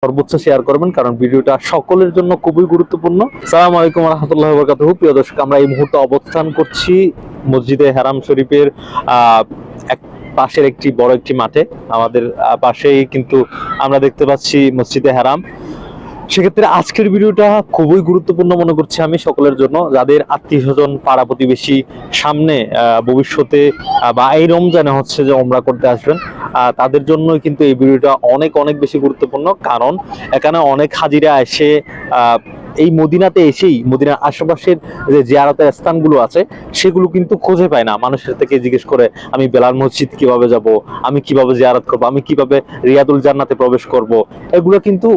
সর্বোচ্চ শেয়ার করবেন, কারণ ভিডিওটা সকলের জন্য খুবই গুরুত্বপূর্ণ। আসসালামু আলাইকুম ওয়া রাহমাতুল্লাহি ওয়া বারাকাতুহু। প্রিয় দর্শক, আমরা এই মুহূর্তে অবস্থান করছি মসজিদে হারাম শরীফের এক পাশের একটি বড় একটি মাঠে। আমাদের পাশেই কিন্তু আমরা দেখতে পাচ্ছি মসজিদে হারাম। সেক্ষেত্রে আজকের ভিডিওটা খুবই গুরুত্বপূর্ণ মনে করছি আমি সকলের জন্য, যাদের আত্মীয় স্বজন পাড়া প্রতিবেশী সামনে ভবিষ্যতে বা এই রমজানে হচ্ছে যে ওমরা করতে আসবেন, তাদের জন্য কিন্তু এই ভিডিওটা অনেক অনেক বেশি গুরুত্বপূর্ণ। কারণ এখানে অনেক হাজিরা এসে এই মদিনাতে এসেই মদিনার আশেপাশের যে জিয়ারতের স্থানগুলো আছে সেগুলো কিন্তু খুঁজে পায় না। মানুষের থেকে জিজ্ঞেস করে আমি বেলাল মসজিদ কিভাবে যাব, আমি কিভাবে জিয়ারত করব, আমি কিভাবে রিয়াদুল জান্নাতে প্রবেশ করব, এগুলো কিন্তু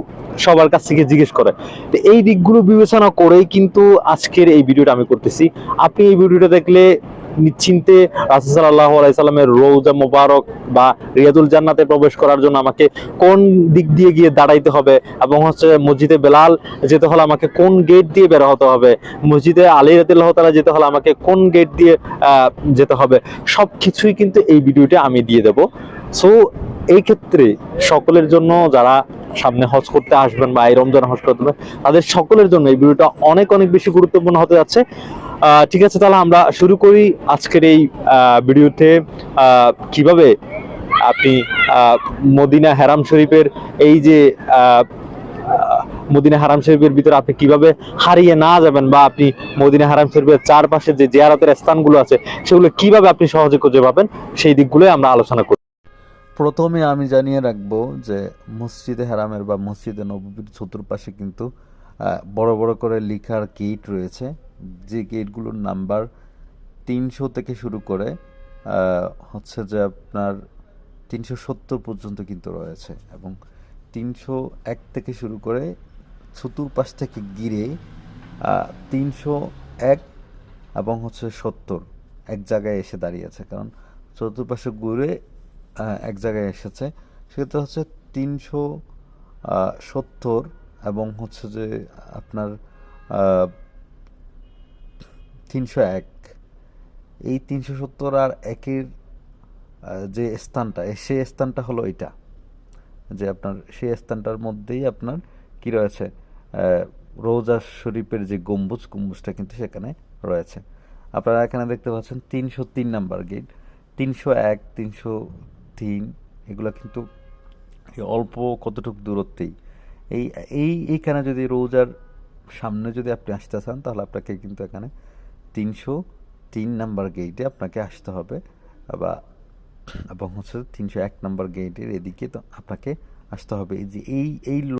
সবার কাছ থেকে জিজ্ঞেস করে। তো এই দিকগুলো বিবেচনা করেই কিন্তু আজকের এই ভিডিওটা আমি করতেছি। আপনি এই ভিডিওটা দেখলে নিশ্চিন্তে রাসূল সাল্লাল্লাহু আলাইহি সাল্লামের রওজা মোবারক বা রিয়াদুল জান্নাতে প্রবেশ করার জন্য আমাকে কোন দিক দিয়ে গিয়ে দাঁড়াইতে হবে, এবং হচ্ছে মসজিদে বেলাল যেতে হলে আমাকে কোন গেট দিয়ে বের হতে হবে, মসজিদে আলী রাদিয়াল্লাহু তাআলা যেতে হলে আমাকে কোন গেট দিয়ে যেতে হবে, সবকিছুই কিন্তু এই ভিডিওতে আমি দিয়ে দেব। সো এই ক্ষেত্রে সকলের জন্য, যারা সামনে হজ করতে আসবেন বা এই রমজান হজ করতে হবে, তাদের সকলের জন্য এই ভিডিওটা অনেক অনেক বেশি গুরুত্বপূর্ণ হতে যাচ্ছে। ঠিক আছে, তাহলে আমরা শুরু করি আজকের এই ভিডিওতে কিভাবে আপনি মদিনা হারাম শরীফের এই যে মদিনা হারাম শরীফের ভিতরে আপনি কিভাবে হারিয়ে না যাবেন, বা আপনি মদিনা হারাম শরীফের চারপাশে যে জিয়ারতের স্থানগুলো আছে সেগুলো কিভাবে আপনি সহজে খুঁজে পাবেন, সেই দিকগুলো আমরা আলোচনা করি। প্রথমে আমি জানিয়ে রাখবো যে মসজিদে হারামের বা মসজিদে নববীর চতুর্পাশে কিন্তু বড় বড় করে লেখার গেট রয়েছে, যে গেটগুলোর নাম্বার 300 থেকে শুরু করে হচ্ছে যে আপনার 370 পর্যন্ত কিন্তু রয়েছে, এবং 301 থেকে শুরু করে চতুর্পাশ থেকে ঘিরে 301 এবং হচ্ছে 70 এক জায়গায় এসে দাঁড়িয়েছে, কারণ চতুর্পাশে ঘুরে এক জায়গায় এসেছে। সেক্ষেত্রে হচ্ছে 370 এবং হচ্ছে যে আপনার 301, এই 370 আর একের যে স্থানটা, সেই স্থানটা হলো এটা, যে আপনার সেই স্থানটার মধ্যেই আপনার কি রয়েছে, রোজা শরীফের যে গম্বুজটা কিন্তু সেখানে রয়েছে। আপনারা এখানে দেখতে পাচ্ছেন 303 নাম্বার গেট, 301, 303 এগুলো কিন্তু অল্প কতটুকু দূরত্বেই। এই এইখানে যদি রোজার সামনে যদি আপনি আসতে চান, তাহলে আপনাকে কিন্তু এখানে 303 নাম্বার গেটে আপনাকে আসতে হবে, বা এবং হচ্ছে 301 নাম্বার গেটের এদিকে তো আপনাকে আসতে হবে। এই যে এই